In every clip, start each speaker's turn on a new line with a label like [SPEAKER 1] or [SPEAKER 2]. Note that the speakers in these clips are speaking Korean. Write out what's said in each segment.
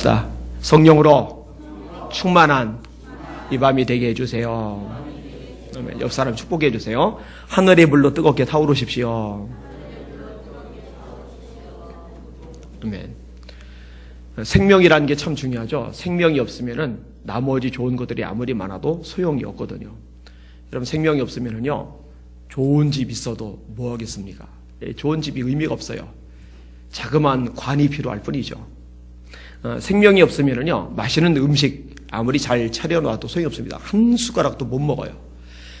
[SPEAKER 1] 따라합시다. 성령으로 충만한 이 밤이 되게 해주세요. 옆 사람 축복해 주세요. 하늘의 불로 뜨겁게 타오르십시오. 아멘. 생명이라는 게 참 중요하죠. 생명이 없으면은 나머지 좋은 것들이 아무리 많아도 소용이 없거든요. 여러분, 생명이 없으면은요, 좋은 집 있어도 뭐 하겠습니까? 좋은 집이 의미가 없어요. 자그마한 관이 필요할 뿐이죠. 생명이 없으면은요, 맛있는 음식 아무리 잘 차려놔도 소용이 없습니다. 한 숟가락도 못 먹어요.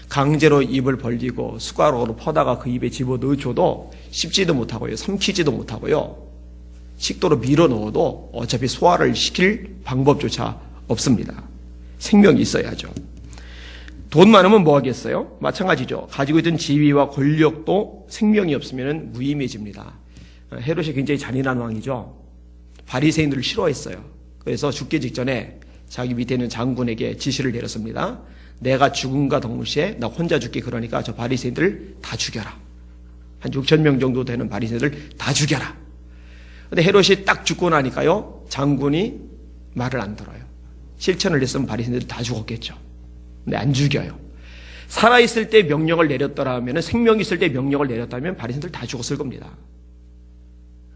[SPEAKER 1] 강제로 입을 벌리고 숟가락으로 퍼다가 그 입에 집어 넣어줘도 씹지도 못하고요, 삼키지도 못하고요, 식도로 밀어 넣어도 어차피 소화를 시킬 방법조차 없습니다. 생명이 있어야죠. 돈 많으면 뭐 하겠어요? 마찬가지죠. 가지고 있던 지위와 권력도 생명이 없으면 무의미해집니다. 헤롯이 굉장히 잔인한 왕이죠. 바리새인들을 싫어했어요. 그래서 죽기 직전에 자기 밑에 있는 장군에게 지시를 내렸습니다. 내가 죽음과 동시에 나 혼자 죽기, 그러니까 저 바리새인들 다 죽여라. 한 6천 명 정도 되는 바리새인들 다 죽여라. 근데 헤롯이 딱 죽고 나니까요, 장군이 말을 안 들어요. 실천을 했으면 바리새인들 다 죽었겠죠. 근데 안 죽여요. 살아있을 때 명령을 내렸더라면, 생명이 있을 때 명령을 내렸다면 바리새인들 다 죽었을 겁니다.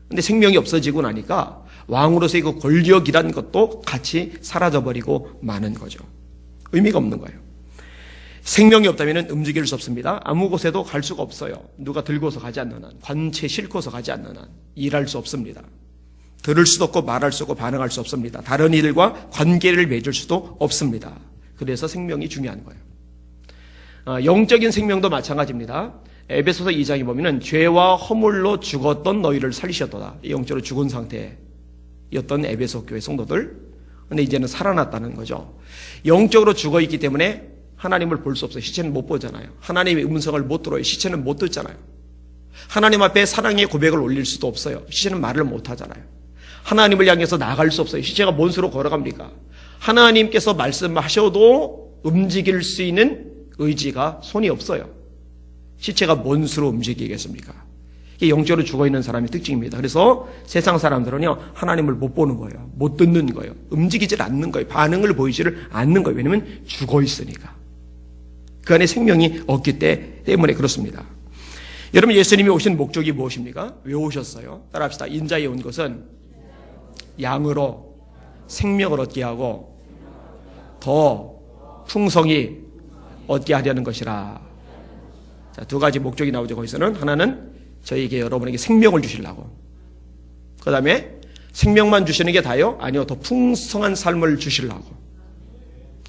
[SPEAKER 1] 근데 생명이 없어지고 나니까 왕으로서의 그 권력이란 것도 같이 사라져버리고 마는 거죠. 의미가 없는 거예요. 생명이 없다면 움직일 수 없습니다. 아무 곳에도 갈 수가 없어요. 누가 들고서 가지 않는 한, 관채 싣고서 가지 않는 한 일할 수 없습니다. 들을 수도 없고 말할 수 없고 반응할 수 없습니다. 다른 이들과 관계를 맺을 수도 없습니다. 그래서 생명이 중요한 거예요. 영적인 생명도 마찬가지입니다. 에베소서 2장에 보면은 죄와 허물로 죽었던 너희를 살리셨도다. 영적으로 죽은 상태였던 에베소 교회 성도들. 근데 이제는 살아났다는 거죠. 영적으로 죽어 있기 때문에 하나님을 볼 수 없어요. 시체는 못 보잖아요. 하나님의 음성을 못 들어요. 시체는 못 듣잖아요. 하나님 앞에 사랑의 고백을 올릴 수도 없어요. 시체는 말을 못 하잖아요. 하나님을 향해서 나아갈 수 없어요. 시체가 뭔 수로 걸어갑니까? 하나님께서 말씀하셔도 움직일 수 있는 의지가, 손이 없어요. 시체가 뭔 수로 움직이겠습니까? 이게 영적으로 죽어있는 사람의 특징입니다. 그래서 세상 사람들은요, 하나님을 못 보는 거예요. 못 듣는 거예요. 움직이질 않는 거예요. 반응을 보이지를 않는 거예요. 왜냐하면 죽어있으니까. 그 안에 생명이 없기 때문에 그렇습니다. 여러분, 예수님이 오신 목적이 무엇입니까? 왜 오셨어요? 따라합시다. 인자에 온 것은 양으로 생명을 얻게 하고 더 풍성히 얻게 하려는 것이라. 자, 두 가지 목적이 나오죠. 거기서는 하나는 저에게, 여러분에게 생명을 주시려고, 그 다음에 생명만 주시는 게 다요? 아니요, 더 풍성한 삶을 주시려고.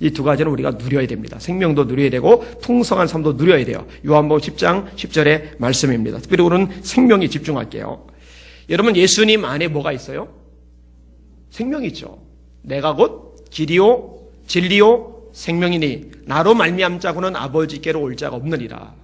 [SPEAKER 1] 이 두 가지는 우리가 누려야 됩니다. 생명도 누려야 되고 풍성한 삶도 누려야 돼요. 요한복음 10장 10절의 말씀입니다. 특별히 오늘은 생명에 집중할게요. 여러분, 예수님 안에 뭐가 있어요? 생명이 있죠. 내가 곧 길이요 진리요 생명이니 나로 말미암 자고는 아버지께로 올 자가 없느니라.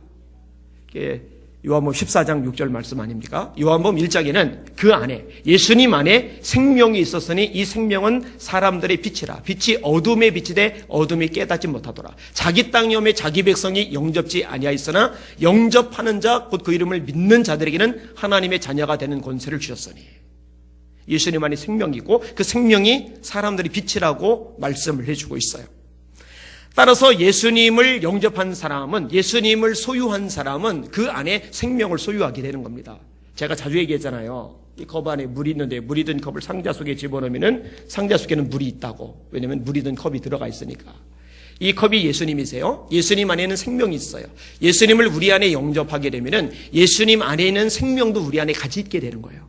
[SPEAKER 1] 이게 요한복음 14장 6절 말씀 아닙니까? 요한복음 1장에는 그 안에, 예수님 안에 생명이 있었으니 이 생명은 사람들의 빛이라. 빛이 어둠의 빛이 돼 어둠이 깨닫지 못하더라. 자기 땅이 오매 자기 백성이 영접지 아니하였으나 영접하는 자 곧 그 이름을 믿는 자들에게는 하나님의 자녀가 되는 권세를 주셨으니. 예수님 안에 생명이 있고 그 생명이 사람들의 빛이라고 말씀을 해주고 있어요. 따라서 예수님을 영접한 사람은, 예수님을 소유한 사람은 그 안에 생명을 소유하게 되는 겁니다. 제가 자주 얘기했잖아요. 이 컵 안에 물이 있는데 물이 든 컵을 상자 속에 집어넣으면 상자 속에는 물이 있다고. 왜냐하면 물이 든 컵이 들어가 있으니까. 이 컵이 예수님이세요. 예수님 안에는 생명이 있어요. 예수님을 우리 안에 영접하게 되면 예수님 안에 있는 생명도 우리 안에 같이 있게 되는 거예요.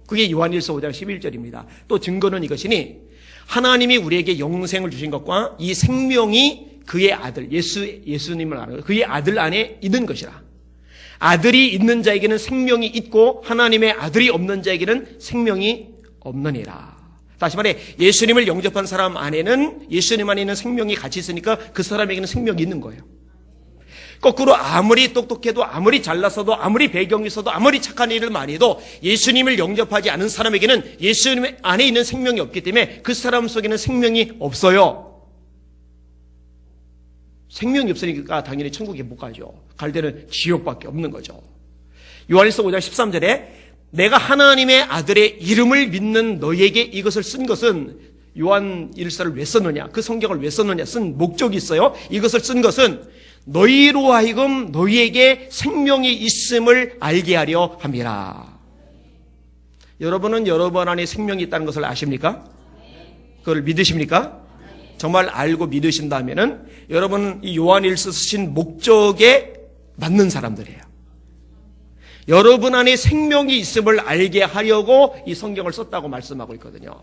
[SPEAKER 1] 그게 요한일서 5장 11절입니다. 또 증거는 이것이니 하나님이 우리에게 영생을 주신 것과 이 생명이 그의 아들, 예수님을 아는 것, 그의 아들 안에 있는 것이라. 아들이 있는 자에게는 생명이 있고 하나님의 아들이 없는 자에게는 생명이 없느니라. 다시 말해, 예수님을 영접한 사람 안에는, 예수님 안에 있는 생명이 같이 있으니까 그 사람에게는 생명이 있는 거예요. 거꾸로 아무리 똑똑해도, 아무리 잘났어도, 아무리 배경이 있어도, 아무리 착한 일을 많이 해도 예수님을 영접하지 않은 사람에게는 예수님 안에 있는 생명이 없기 때문에 그 사람 속에는 생명이 없어요. 생명이 없으니까 당연히 천국에 못 가죠. 갈 데는 지옥밖에 없는 거죠. 요한일서 5장 13절에 내가 하나님의 아들의 이름을 믿는 너희에게 이것을 쓴 것은 요한 일서를 왜 썼느냐? 그 성경을 왜 썼느냐? 쓴 목적이 있어요. 이것을 쓴 것은 너희로 하여금 너희에게 생명이 있음을 알게 하려 함이라. 여러분은 여러분 안에 생명이 있다는 것을 아십니까? 그걸 믿으십니까? 정말 알고 믿으신다면은 여러분은 이 요한일서 쓰신 목적에 맞는 사람들이에요. 여러분 안에 생명이 있음을 알게 하려고 이 성경을 썼다고 말씀하고 있거든요.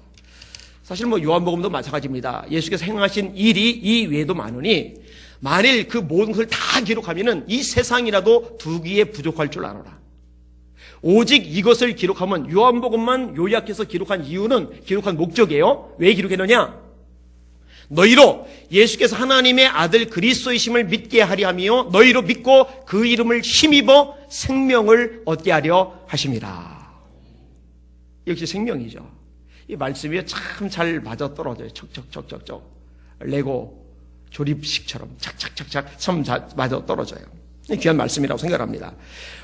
[SPEAKER 1] 사실 요한복음도 마찬가지입니다. 예수께서 행하신 일이 이 외에도 많으니 만일 그 모든 것을 다 기록하면은 이 세상이라도 두 귀에 부족할 줄 알아라. 오직 이것을 기록하면 요한복음만 요약해서 기록한 이유는 기록한 목적이에요. 왜 기록했느냐? 너희로 예수께서 하나님의 아들 그리스도이심을 믿게 하려 하며 너희로 믿고 그 이름을 힘입어 생명을 얻게 하려 하심이라. 역시 생명이죠. 이 말씀이 참 잘 맞아떨어져요. 척척척척척 레고 조립식처럼 착착착착 참 맞아떨어져요. 귀한 말씀이라고 생각합니다.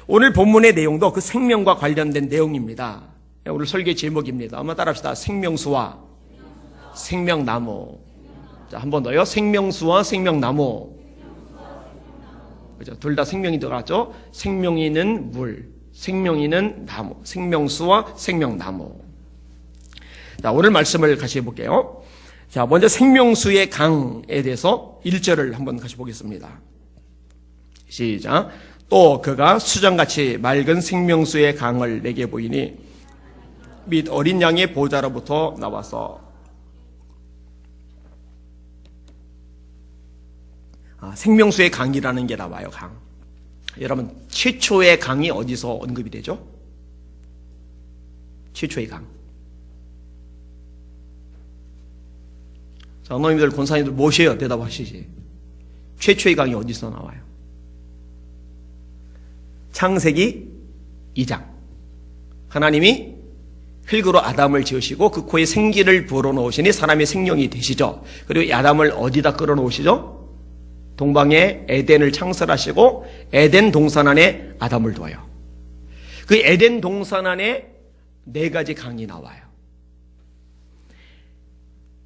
[SPEAKER 1] 오늘 본문의 내용도 그 생명과 관련된 내용입니다. 오늘 설교 제목입니다. 한번 따라합시다. 생명수와 생명나무. 자, 한 번 더요. 생명수와 생명나무. 그죠? 둘 다 생명이 들어갔죠? 생명이 있는 물, 생명이 있는 나무. 생명수와 생명나무. 자, 오늘 말씀을 같이 해볼게요. 자, 먼저 생명수의 강에 대해서 1절을 한번 같이 보겠습니다. 시작. 또 그가 수정같이 맑은 생명수의 강을 내게 보이니 및 어린 양의 보좌로부터 나와서 생명수의 강이라는 게 나와요. 강. 여러분, 최초의 강이 어디서 언급이 되죠? 최초의 강. 자, 어머님들, 권사님들 뭐시에요? 대답하시지. 최초의 강이 어디서 나와요? 창세기 2장. 하나님이 흙으로 아담을 지으시고 그 코에 생기를 불어넣으시니 사람의 생명이 되시죠. 그리고 아담을 어디다 끌어놓으시죠? 동방에 에덴을 창설하시고 에덴 동산 안에 아담을 둬요. 그 에덴 동산 안에 4가지 강이 나와요.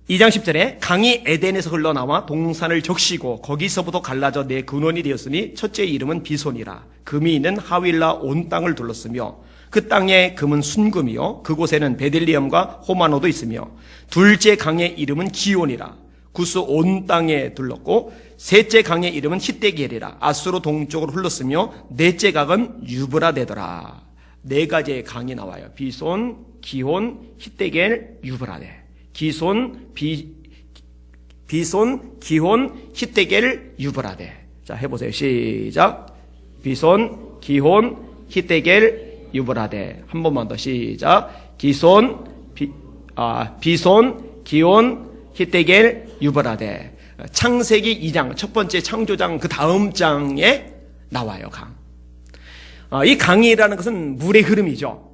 [SPEAKER 1] 2장 10절에 강이 에덴에서 흘러나와 동산을 적시고 거기서부터 갈라져 4 근원이 되었으니 첫째 이름은 비손이라. 금이 있는 하윌라 온 땅을 둘렀으며 그 땅의 금은 순금이요 그곳에는 베들리엄과 호마노도 있으며 둘째 강의 이름은 기온이라. 구스 온 땅에 둘렀고 셋째 강의 이름은 히데겔이라. 아수로 동쪽으로 흘렀으며 넷째 강은 유브라데더라. 4가지의 강이 나와요. 비손, 기온, 히데겔, 유브라데. 비손, 기혼, 히데겔, 유브라데. 자, 해보세요. 시작. 비손, 기혼, 히데겔, 유브라데. 한 번만 더 시작. 비손, 기혼, 히데겔, 유브라데. 창세기 2장, 첫 번째 창조장 그 다음 장에 나와요, 강. 이 강이라는 것은 물의 흐름이죠.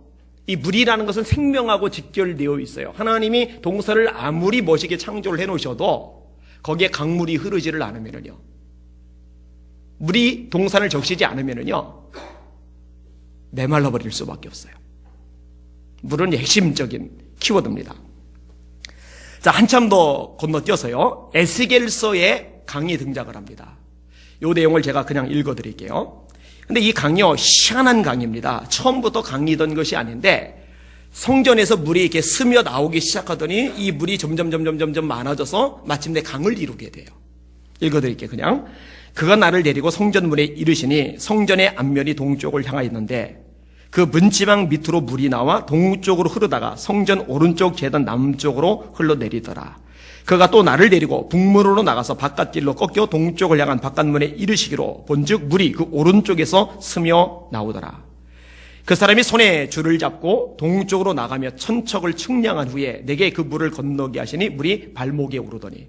[SPEAKER 1] 이 물이라는 것은 생명하고 직결되어 있어요. 하나님이 동서를 아무리 멋있게 창조를 해놓으셔도 거기에 강물이 흐르지를 않으면요. 물이 동산을 적시지 않으면요. 메말라버릴 수밖에 없어요. 물은 핵심적인 키워드입니다. 자, 한참 더 건너뛰어서요. 에스겔서에 강이 등장을 합니다. 이 내용을 제가 그냥 읽어드릴게요. 근데 이 강이요, 희한한 강입니다. 처음부터 강이던 것이 아닌데 성전에서 물이 이렇게 스며 나오기 시작하더니 이 물이 점점 많아져서 마침내 강을 이루게 돼요. 읽어드릴게요. 그냥. 그가 나를 데리고 성전문에 이르시니 성전의 앞면이 동쪽을 향하였는데 그 문지방 밑으로 물이 나와 동쪽으로 흐르다가 성전 오른쪽 제단 남쪽으로 흘러내리더라. 그가 또 나를 데리고 북문으로 나가서 바깥길로 꺾여 동쪽을 향한 바깥문에 이르시기로 본즉 물이 그 오른쪽에서 스며 나오더라. 그 사람이 손에 줄을 잡고 동쪽으로 나가며 천척을 측량한 후에 내게 그 물을 건너게 하시니 물이 발목에 오르더니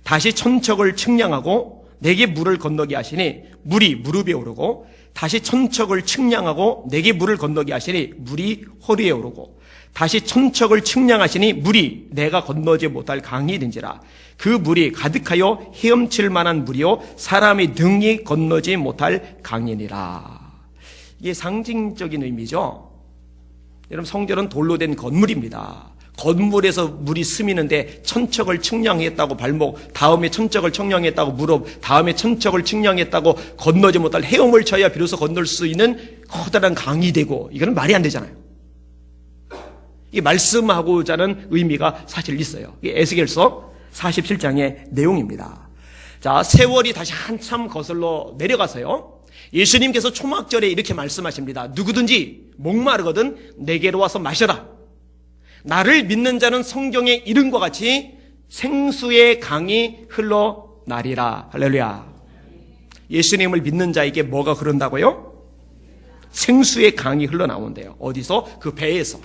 [SPEAKER 1] 다시 천척을 측량하고 내게 물을 건너게 하시니 물이 무릎에 오르고 다시 천척을 측량하고 내게 물을 건너게 하시니 물이 허리에 오르고 다시 천척을 측량하시니 물이 내가 건너지 못할 강이 된지라. 그 물이 가득하여 헤엄칠 만한 물이요 사람의 등이 건너지 못할 강이니라. 이게 상징적인 의미죠. 여러분, 성전은 돌로 된 건물입니다. 건물에서 물이 스미는데 천척을 측량했다고 발목, 다음에 천척을 측량했다고 무릎, 다음에 천척을 측량했다고 건너지 못할 헤엄을 쳐야 비로소 건널 수 있는 커다란 강이 되고, 이거는 말이 안 되잖아요. 이 말씀하고자 하는 의미가 사실 있어요. 이게 에스겔서 47장의 내용입니다. 자, 세월이 다시 한참 거슬러 내려가서요, 예수님께서 초막절에 이렇게 말씀하십니다. 누구든지 목마르거든 내게로 와서 마셔라. 나를 믿는 자는 성경에 이른과 같이 생수의 강이 흘러나리라. 할렐루야. 예수님을 믿는 자에게 뭐가 흐른다고요? 생수의 강이 흘러나온대요. 어디서? 그 배에서.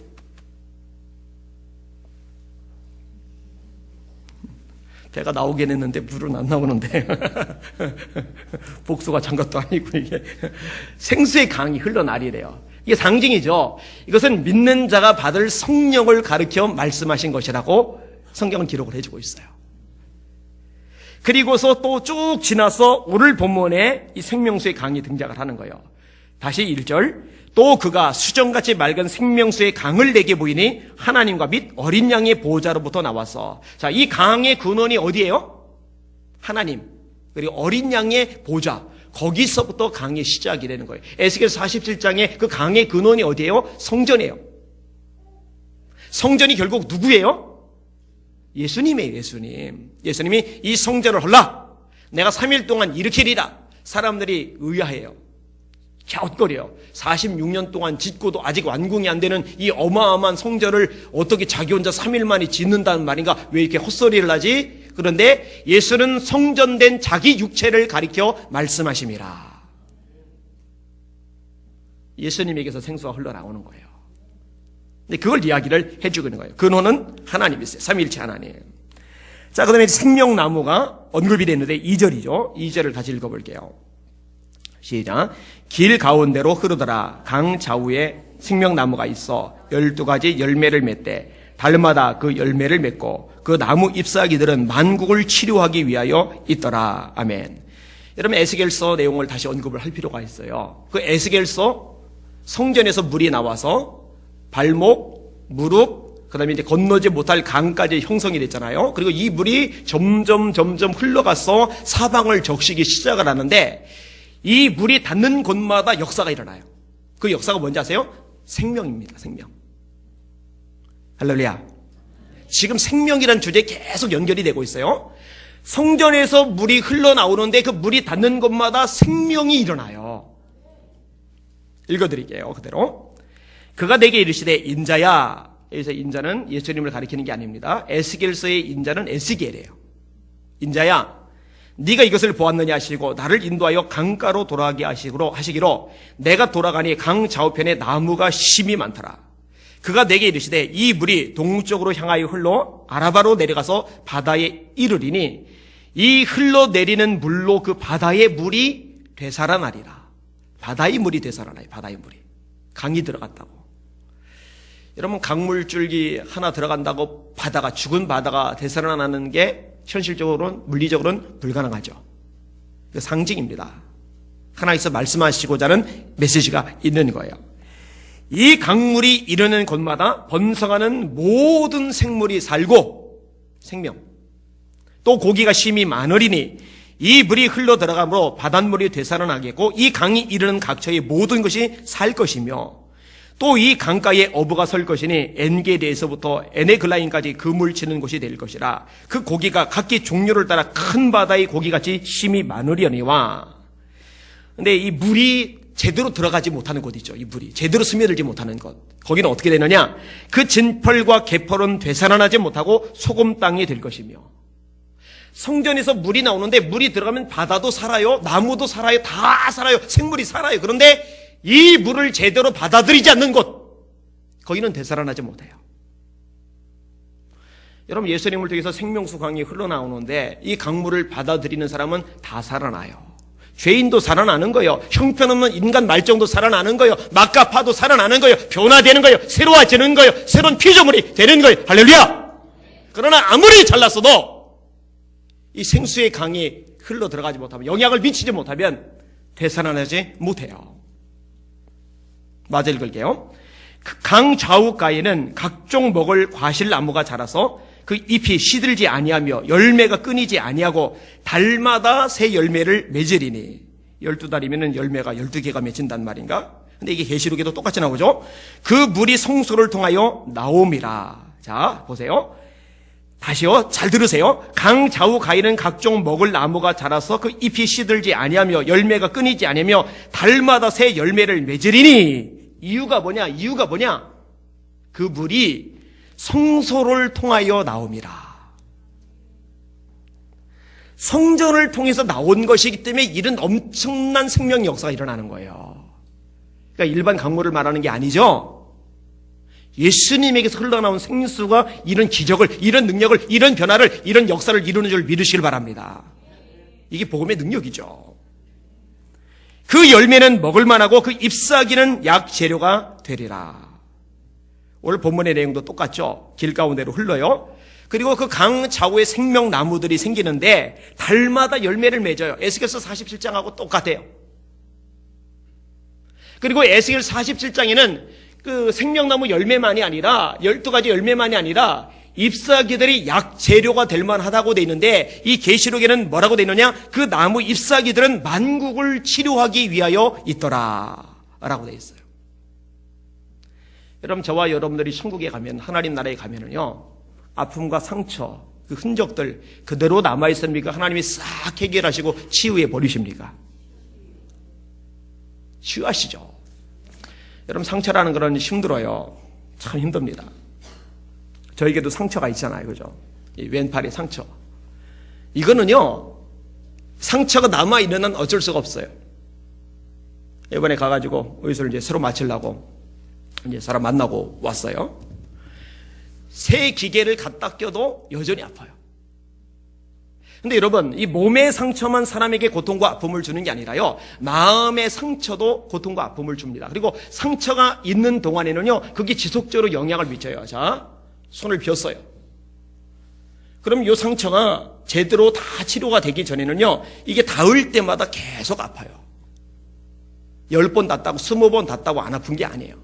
[SPEAKER 1] 배가 나오긴 했는데 물은 안 나오는데 복수가 찬 것도 아니고, 이게 생수의 강이 흘러나리래요. 이게 상징이죠. 이것은 믿는 자가 받을 성령을 가르쳐 말씀하신 것이라고 성경은 기록을 해주고 있어요. 그리고서 또 쭉 지나서 오늘 본문에 이 생명수의 강이 등장을 하는 거예요. 다시 1절. 또 그가 수정같이 맑은 생명수의 강을 내게 보이니 하나님과 및 어린 양의 보호자로부터 나와서, 자, 이 강의 근원이 어디예요? 하나님, 그리고 어린 양의 보호자, 거기서부터 강의 시작이 되는 거예요. 에스겔 47장의 그 강의 근원이 어디예요? 성전이에요. 성전이 결국 누구예요? 예수님이에요. 예수님이 이 성전을 헐라, 내가 3일 동안 일으키리라. 사람들이 의아해요. 갸웃거려요. 46년 동안 짓고도 아직 완공이 안 되는 이 어마어마한 성전을 어떻게 자기 혼자 3일 만에 짓는다는 말인가? 왜 이렇게 헛소리를 하지? 그런데 예수는 성전된 자기 육체를 가리켜 말씀하심이라. 예수님에게서 생수가 흘러나오는 거예요. 근데 그걸 이야기를 해주고 있는 거예요. 근원은 하나님이세요. 삼위일체 하나님. 자, 그 다음에 생명나무가 언급이 됐는데 2절이죠. 2절을 다시 읽어볼게요. 시작. 길 가운데로 흐르더라. 강 좌우에 생명나무가 있어 12가지 열매를 맺되 달마다 그 열매를 맺고 그 나무 잎사귀들은 만국을 치료하기 위하여 있더라. 아멘. 여러분, 에스겔서 내용을 다시 언급을 할 필요가 있어요. 그 에스겔서 성전에서 물이 나와서 발목, 무릎, 그 다음에 이제 건너지 못할 강까지 형성이 됐잖아요. 그리고 이 물이 점점 흘러가서 사방을 적시기 시작을 하는데, 이 물이 닿는 곳마다 역사가 일어나요. 그 역사가 뭔지 아세요? 생명입니다. 생명. 할렐루야. 지금 생명이라는 주제에 계속 연결이 되고 있어요. 성전에서 물이 흘러나오는데 그 물이 닿는 곳마다 생명이 일어나요. 읽어드릴게요. 그대로. 그가 내게 이르시되 인자야. 여기서 인자는 예수님을 가리키는 게 아닙니다. 에스겔서의 인자는 에스겔이에요. 인자야, 네가 이것을 보았느냐 하시고 나를 인도하여 강가로 돌아가게 하시기로 내가 돌아가니 강 좌우편에 나무가 심이 많더라. 그가 내게 이르시되 이 물이 동쪽으로 향하여 흘러 아라바로 내려가서 바다에 이르리니 이 흘러내리는 물로 그 바다의 물이 되살아나리라. 바다의 물이 되살아나요. 바다의 물이. 강이 들어갔다고. 여러분, 강물줄기 하나 들어간다고 바다가, 죽은 바다가 되살아나는 게 현실적으로는, 물리적으로는 불가능하죠. 상징입니다. 하나님께서 말씀하시고자 하는 메시지가 있는 거예요. 이 강물이 이르는 곳마다 번성하는 모든 생물이 살고 생명, 또 고기가 심히 많으리니 이 물이 흘러 들어가므로 바닷물이 되살아나겠고 이 강이 이르는 각처의 모든 것이 살 것이며 또 이 강가에 어부가 설 것이니 엔게디에서부터 에네글라인까지 그물 치는 곳이 될 것이라. 그 고기가 각기 종류를 따라 큰 바다의 고기같이 심히 많으려니와. 근데 이 물이 제대로 들어가지 못하는 곳이죠. 이 물이 제대로 스며들지 못하는 곳. 거기는 어떻게 되느냐? 그 진펄과 개펄은 되살아나지 못하고 소금 땅이 될 것이며. 성전에서 물이 나오는데 물이 들어가면 바다도 살아요, 나무도 살아요, 다 살아요, 생물이 살아요. 그런데 이 물을 제대로 받아들이지 않는 곳, 거기는 되살아나지 못해요. 여러분, 예수님을 통해서 생명수 강이 흘러나오는데 이 강물을 받아들이는 사람은 다 살아나요. 죄인도 살아나는 거예요. 형편없는 인간 말정도 살아나는 거예요. 막가파도 살아나는 거예요. 변화되는 거예요. 새로워지는 거예요. 새로운 피조물이 되는 거예요. 할렐루야. 그러나 아무리 잘났어도 이 생수의 강이 흘러 들어가지 못하면, 영향을 미치지 못하면 되살아나지 못해요. 맞아, 읽을게요. 그 강 좌우가에는 각종 먹을 과실나무가 자라서 그 잎이 시들지 아니하며 열매가 끊이지 아니하고 달마다 새 열매를 맺으리니. 12달이면 열매가 12개가 맺힌단 말인가? 근데 이게 계시록에도 똑같이 나오죠. 그 물이 성소를 통하여 나옴이라. 자, 보세요. 다시요. 잘 들으세요. 강 좌우 가에는 각종 먹을 나무가 자라서 그 잎이 시들지 아니하며 열매가 끊이지 아니하며 달마다 새 열매를 맺으리니. 이유가 뭐냐? 그 물이 성소를 통하여 나옴이라. 성전을 통해서 나온 것이기 때문에 이런 엄청난 생명 역사가 일어나는 거예요. 그러니까 일반 강물을 말하는 게 아니죠. 예수님에게서 흘러나온 생수가 이런 기적을, 이런 능력을, 이런 변화를, 이런 역사를 이루는 줄 믿으시길 바랍니다. 이게 복음의 능력이죠. 그 열매는 먹을 만하고 그 잎사귀는 약 재료가 되리라. 오늘 본문의 내용도 똑같죠. 길 가운데로 흘러요. 그리고 그 강 좌우에 생명나무들이 생기는데 달마다 열매를 맺어요. 에스겔서 47장하고 똑같아요. 그리고 에스겔 47장에는 그 생명나무 열매만이 아니라 12가지 열매만이 아니라 잎사귀들이 약 재료가 될 만하다고 돼 있는데 이 계시록에는 뭐라고 돼 있느냐? 그 나무 잎사귀들은 만국을 치료하기 위하여 있더라 라고 돼 있어요. 여러분, 저와 여러분들이 천국에 가면, 하나님 나라에 가면은요, 아픔과 상처, 그 흔적들 그대로 남아있습니까? 하나님이 싹 해결하시고 치유해 버리십니까? 치유하시죠. 여러분, 상처라는 건 힘들어요. 참 힘듭니다. 저에게도 상처가 있잖아요. 그죠? 이 왼팔의 상처. 이거는요, 상처가 남아있는 한 어쩔 수가 없어요. 이번에 가가지고 의사를 이제 새로 마치려고 이제 사람 만나고 왔어요. 새 기계를 갖다 껴도 여전히 아파요. 근데 여러분, 이 몸의 상처만 사람에게 고통과 아픔을 주는 게 아니라요, 마음의 상처도 고통과 아픔을 줍니다. 그리고 상처가 있는 동안에는요, 그게 지속적으로 영향을 미쳐요. 자, 손을 비었어요. 그럼 이 상처가 제대로 다 치료가 되기 전에는요, 이게 닿을 때마다 계속 아파요. 10번 닿았다고 20번 닿았다고 안 아픈 게 아니에요.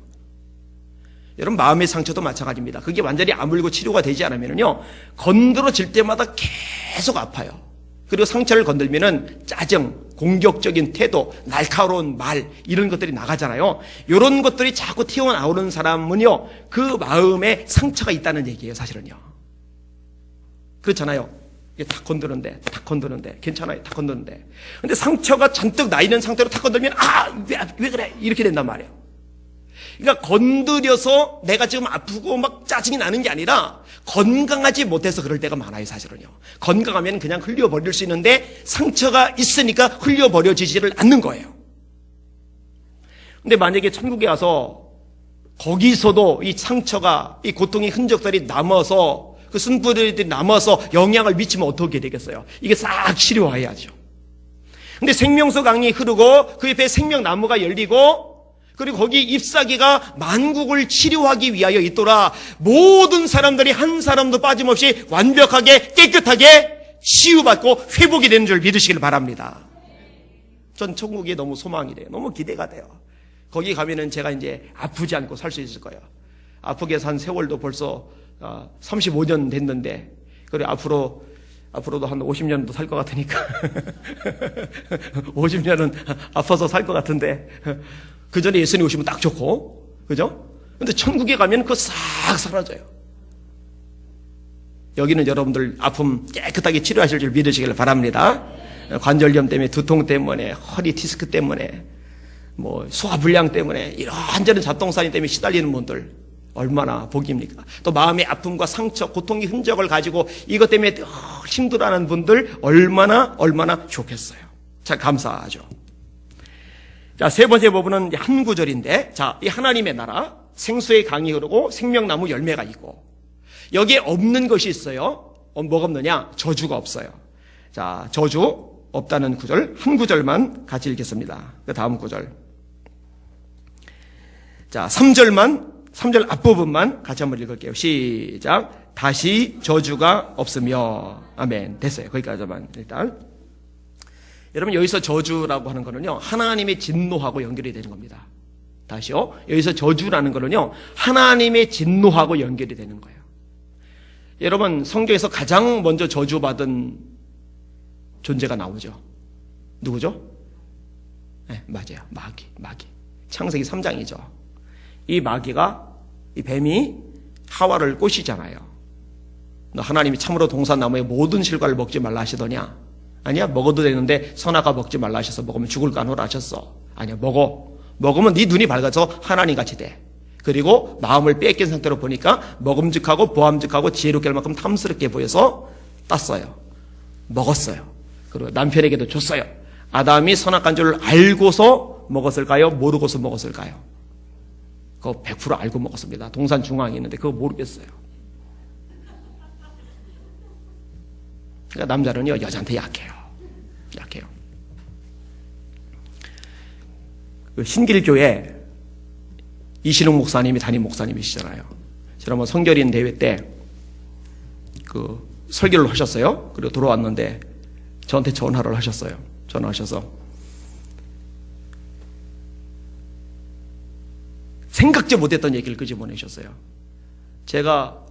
[SPEAKER 1] 여러분, 마음의 상처도 마찬가지입니다. 그게 완전히 아물고 치료가 되지 않으면요, 건드려질 때마다 계속 아파요. 그리고 상처를 건들면은 짜증, 공격적인 태도, 날카로운 말, 이런 것들이 나가잖아요. 이런 것들이 자꾸 튀어나오는 사람은요, 그 마음에 상처가 있다는 얘기예요, 사실은요. 그렇잖아요. 이게 탁 건드는데, 괜찮아요, 탁 건드는데. 근데 상처가 잔뜩 나 있는 상태로 탁 건들면, 왜 그래? 이렇게 된단 말이에요. 그러니까 건드려서 내가 지금 아프고 막 짜증이 나는 게 아니라 건강하지 못해서 그럴 때가 많아요, 사실은요. 건강하면 그냥 흘려버릴 수 있는데 상처가 있으니까 흘려버려지지를 않는 거예요. 근데 만약에 천국에 가서 거기서도 이 상처가, 이 고통의 흔적들이 남아서, 그 쓴뿌리들이 남아서 영향을 미치면 어떻게 되겠어요? 이게 싹 치료해야죠. 근데 생명수 강이 흐르고 그 옆에 생명나무가 열리고 그리고 거기 잎사귀가 만국을 치료하기 위하여 있더라. 모든 사람들이 한 사람도 빠짐없이 완벽하게 깨끗하게 치유받고 회복이 되는 줄 믿으시길 바랍니다. 전 천국이 너무 소망이 돼요. 너무 기대가 돼요. 거기 가면은 제가 이제 아프지 않고 살 수 있을 거예요. 아프게 산 세월도 벌써 35년 됐는데, 그리고 앞으로도 한 50년도 살 것 같으니까 50년은 아파서 살 것 같은데, 그 전에 예수님 오시면 딱 좋고, 그죠? 근데 천국에 가면 그거 싹 사라져요. 여기는 여러분들 아픔 깨끗하게 치료하실 줄 믿으시길 바랍니다. 관절염 때문에, 두통 때문에, 허리 디스크 때문에, 뭐 소화불량 때문에, 이런저런 잡동사니 때문에 시달리는 분들 얼마나 복입니까? 또 마음의 아픔과 상처, 고통의 흔적을 가지고 이것 때문에 힘들어하는 분들 얼마나 좋겠어요. 참 감사하죠. 자, 세 번째 부분은 한 구절인데, 자, 이 하나님의 나라, 생수의 강이 흐르고 생명나무 열매가 있고, 여기에 없는 것이 있어요. 뭐가 없느냐? 저주가 없어요. 자, 저주 없다는 구절, 한 구절만 같이 읽겠습니다. 그 다음 구절. 자, 3절 앞부분만 같이 한번 읽을게요. 시작. 다시 저주가 없으며. 아멘. 됐어요. 거기까지만 일단. 여러분, 여기서 저주라고 하는 거는요, 하나님의 진노하고 연결이 되는 겁니다. 다시요. 여기서 저주라는 거는요, 하나님의 진노하고 연결이 되는 거예요. 여러분, 성경에서 가장 먼저 저주받은 존재가 나오죠. 누구죠? 네, 맞아요. 마귀. 창세기 3장이죠. 이 마귀가, 이 뱀이 하와를 꼬시잖아요. 너 하나님이 참으로 동산나무의 모든 실과를 먹지 말라 하시더냐? 아니야, 먹어도 되는데 선악과 먹지 말라 하셔서 먹으면 죽을 까노라 하셨어. 아니야, 먹으면 네 눈이 밝아서 하나님같이 돼. 그리고 마음을 뺏긴 상태로 보니까 먹음직하고 보암직하고 지혜롭게 할 만큼 탐스럽게 보여서 땄어요. 먹었어요. 그리고 남편에게도 줬어요. 아담이 선악한 줄 알고서 먹었을까요? 모르고서 먹었을까요? 그거 100% 알고 먹었습니다. 동산 중앙에 있는데 그거 모르겠어요. 그러니까 남자는요, 여자한테 약해요. 그 신길교회 이신흥 목사님이 담임 목사님이시잖아요. 지난번 성결인 대회 때 그 설교를 하셨어요. 그리고 돌아왔는데 저한테 전화를 하셨어요. 전화하셔서 생각지 못했던 얘기를 끄집어내셨어요. 제가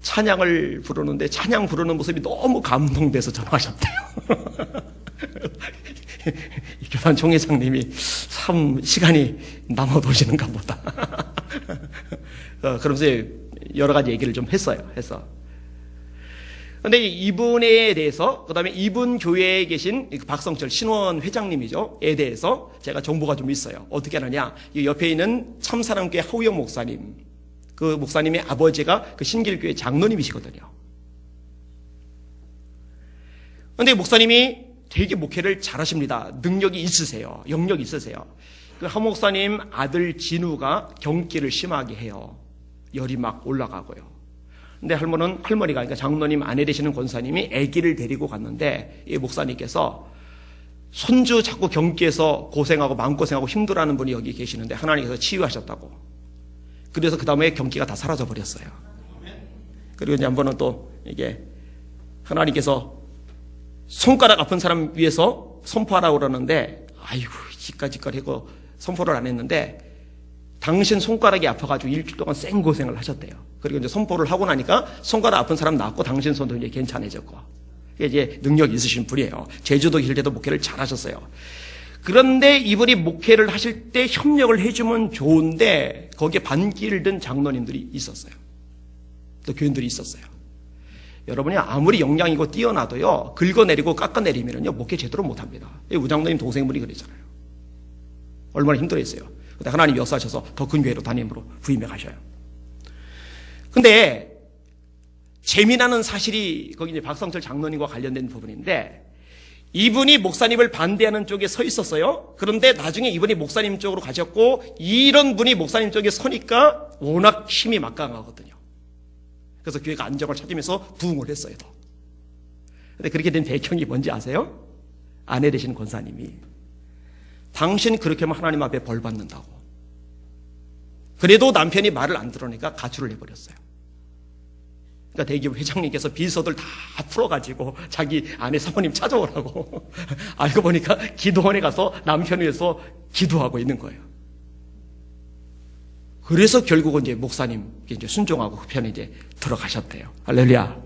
[SPEAKER 1] 찬양을 부르는데 찬양 부르는 모습이 너무 감동돼서 전화하셨대요. 이 교단 총회장님이 참 시간이 남아도시는가 보다. 그러면서 여러 가지 얘기를 좀 했어요. 근데 이분에 대해서, 그 다음에 이분 교회에 계신 박성철 신원 회장님이죠. 에 대해서 제가 정보가 좀 있어요. 어떻게 하느냐. 이 옆에 있는 참사랑교회 하우영 목사님. 그 목사님의 아버지가 그 신길교회 장로님이시거든요. 근데 목사님이 되게 목회를 잘하십니다. 능력이 있으세요. 영역이 있으세요. 그 하 목사님 아들 진우가 경기를 심하게 해요. 열이 막 올라가고요. 근데 할머니가, 그러니까 장로님 아내 되시는 권사님이 아기를 데리고 갔는데 이 목사님께서 손주 자꾸 경기에서 고생하고 마음고생하고 힘들어하는 분이 여기 계시는데 하나님께서 치유하셨다고. 그래서 그 다음에 경기가 다 사라져 버렸어요. 그리고 이제 한 번은 또 이게 하나님께서 손가락 아픈 사람 위해서 선포하라고 그러는데 아이고 지까지까지 하고 선포를 안 했는데 당신 손가락이 아파가지고 일주일 동안 생고생을 하셨대요. 그리고 이제 선포를 하고 나니까 손가락 아픈 사람 낫고 당신 손도 이제 괜찮아졌고. 이게 이제 능력이 있으신 분이에요. 제주도 길때도 목회를 잘 하셨어요. 그런데 이분이 목회를 하실 때 협력을 해주면 좋은데 거기에 반기를 든 장로님들이 있었어요. 또 교인들이 있었어요. 여러분이 아무리 역량이고 뛰어나도요, 긁어내리고 깎아내리면요, 목회 제대로 못합니다. 우장로님 동생분이 그랬잖아요. 얼마나 힘들어했어요. 근데 하나님 역사하셔서 더 큰 교회로 담임으로 부임해 가셔요. 근데 재미나는 사실이 거기 이제 박성철 장로님과 관련된 부분인데 이분이 목사님을 반대하는 쪽에 서 있었어요. 그런데 나중에 이분이 목사님 쪽으로 가셨고 이런 분이 목사님 쪽에 서니까 워낙 힘이 막강하거든요. 그래서 교회가 안정을 찾으면서 부흥을 했어요. 더. 근데 그렇게 된 배경이 뭔지 아세요? 아내 되시는 권사님이 당신 그렇게 하면 하나님 앞에 벌 받는다고. 그래도 남편이 말을 안 들으니까 가출을 해버렸어요. 그러니까 대기업 회장님께서 비서들 다 풀어가지고 자기 아내 사모님 찾아오라고. 알고 보니까 기도원에 가서 남편 위해서 기도하고 있는 거예요. 그래서 결국은 이제 목사님 이제 순종하고 그 편에 이제 들어가셨대요. 할렐루야.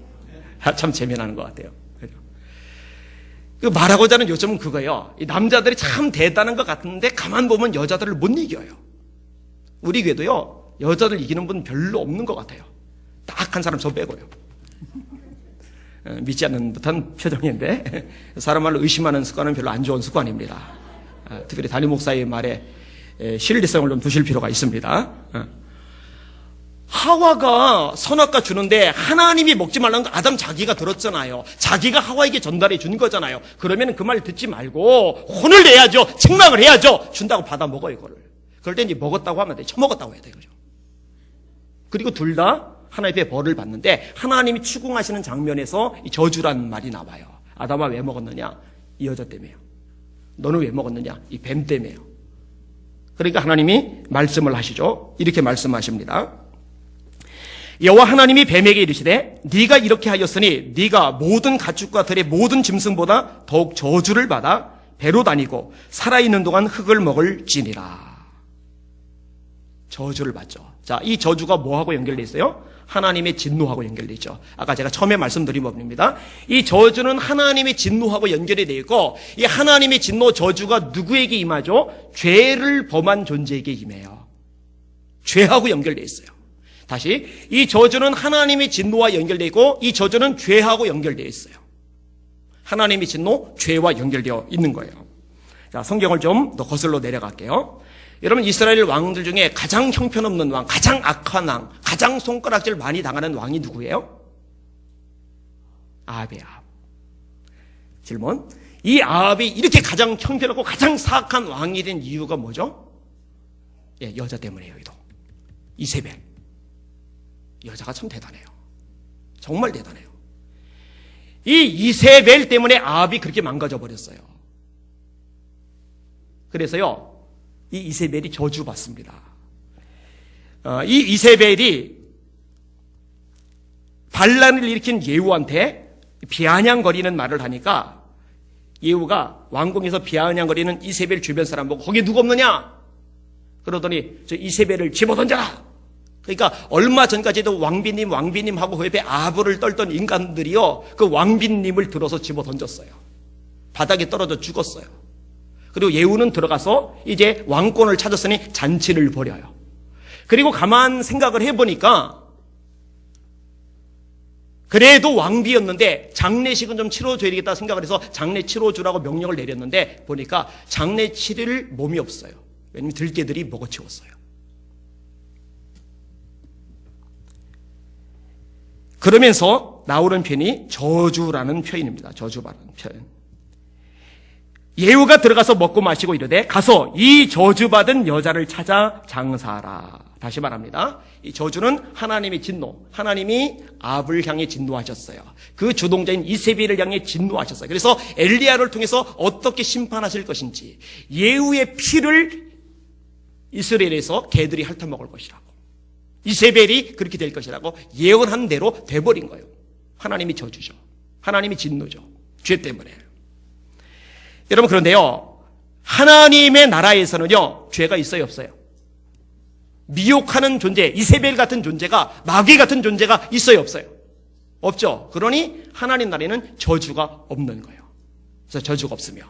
[SPEAKER 1] 참 재미나는 것 같아요. 그 말하고자 하는 요점은 그거예요. 이 남자들이 참 대단한 것 같은데 가만 보면 여자들을 못 이겨요. 우리 교회도요, 여자들 이기는 분 별로 없는 것 같아요. 딱 한 사람 저 빼고요. 믿지 않는 듯한 표정인데 사람 말로 의심하는 습관은 별로 안 좋은 습관입니다. 특별히 담임 목사의 말에 신뢰성을 좀 두실 필요가 있습니다. 하와가 선악과 주는데 하나님이 먹지 말라는 거 아담 자기가 들었잖아요. 자기가 하와에게 전달해 준 거잖아요. 그러면 그 말 듣지 말고 혼을 내야죠. 책망을 해야죠. 준다고 받아 먹어요, 이거를. 그럴 때 이제 먹었다고 하면 돼. 처먹었다고 해야 돼요. 그죠? 그리고 둘 다 하나님의 벌을 받는데 하나님이 추궁하시는 장면에서 이 저주라는 말이 나와요. 아담아 왜 먹었느냐? 이 여자 때문에요. 너는 왜 먹었느냐? 이 뱀 때문에요. 그러니까 하나님이 말씀을 하시죠. 이렇게 말씀하십니다. 여호와 하나님이 뱀에게 이르시되 네가 이렇게 하였으니 네가 모든 가축과 들의 모든 짐승보다 더욱 저주를 받아 배로 다니고 살아있는 동안 흙을 먹을지니라. 저주를 받죠. 자, 이 저주가 뭐하고 연결되어 있어요? 하나님의 진노하고 연결되어 있죠. 아까 제가 처음에 말씀드린 법입니다. 이 저주는 하나님의 진노하고 연결이 되어 있고, 이 하나님의 진노 저주가 누구에게 임하죠? 죄를 범한 존재에게 임해요. 죄하고 연결되어 있어요. 다시, 이 저주는 하나님의 진노와 연결되어 있고, 이 저주는 죄하고 연결되어 있어요. 하나님의 진노, 죄와 연결되어 있는 거예요. 자, 성경을 좀 더 거슬러 내려갈게요. 여러분, 이스라엘 왕들 중에 가장 형편없는 왕, 가장 악한 왕, 가장 손가락질 많이 당하는 왕이 누구예요? 아합이에요. 질문. 이 아합이 이렇게 가장 형편없고 가장 사악한 왕이 된 이유가 뭐죠? 예, 여자 때문이에요. 여기도 이세벨. 여자가 참 대단해요. 정말 대단해요. 이 이세벨 때문에 아합이 그렇게 망가져 버렸어요. 그래서요, 이 이세벨이 저주받습니다. 이 이세벨이 반란을 일으킨 예후한테 비아냥거리는 말을 하니까, 예후가 왕궁에서 비아냥거리는 이세벨 주변 사람 보고 거기 누구 없느냐? 그러더니 저 이세벨을 집어던져라. 그러니까 얼마 전까지도 왕비님 하고 그 옆에 아부를 떨던 인간들이요, 그 왕비님을 들어서 집어던졌어요. 바닥에 떨어져 죽었어요. 그리고 예후는 들어가서 이제 왕권을 찾았으니 잔치를 벌여요. 그리고 가만 생각을 해보니까 그래도 왕비였는데 장례식은 좀 치러줘야 되겠다 생각을 해서 장례 치러주라고 명령을 내렸는데 보니까 장례 치를 몸이 없어요. 왜냐면 들개들이 먹어치웠어요. 그러면서 나오는 표현이 저주라는 표현입니다. 저주라는 표현. 예후가 들어가서 먹고 마시고 이르되 가서 이 저주받은 여자를 찾아 장사하라. 다시 말합니다. 이 저주는 하나님의 진노, 하나님이 아합을 향해 진노하셨어요. 그 주동자인 이세벨을 향해 진노하셨어요. 그래서 엘리야를 통해서 어떻게 심판하실 것인지, 예후의 피를 이스라엘에서 개들이 핥아먹을 것이라고, 이세벨이 그렇게 될 것이라고 예언한 대로 돼버린 거예요. 하나님이 저주죠. 하나님이 진노죠. 죄 때문에. 여러분, 그런데요, 하나님의 나라에서는요, 죄가 있어요, 없어요? 미혹하는 존재, 이세벨 같은 존재가, 마귀 같은 존재가 있어요, 없어요? 없죠. 그러니 하나님 나라에는 저주가 없는 거예요. 그래서 저주가 없으며.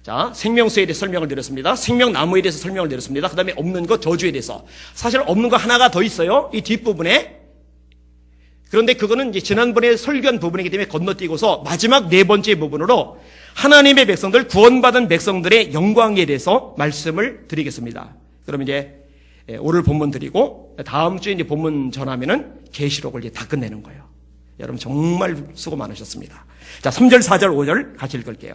[SPEAKER 1] 자, 생명수에 대해서 설명을 드렸습니다. 생명나무에 대해서 설명을 드렸습니다. 그 다음에 없는 것, 저주에 대해서. 사실 없는 거 하나가 더 있어요. 이 뒷부분에. 그런데 그거는 이제 지난번에 설교한 부분이기 때문에 건너뛰고서 마지막 네 번째 부분으로 하나님의 백성들, 구원받은 백성들의 영광에 대해서 말씀을 드리겠습니다. 그럼 이제 오늘 본문 드리고 다음 주에 이제 본문 전하면은 계시록을 이제 다 끝내는 거예요. 여러분 정말 수고 많으셨습니다. 자, 3절, 4절, 5절 같이 읽을게요.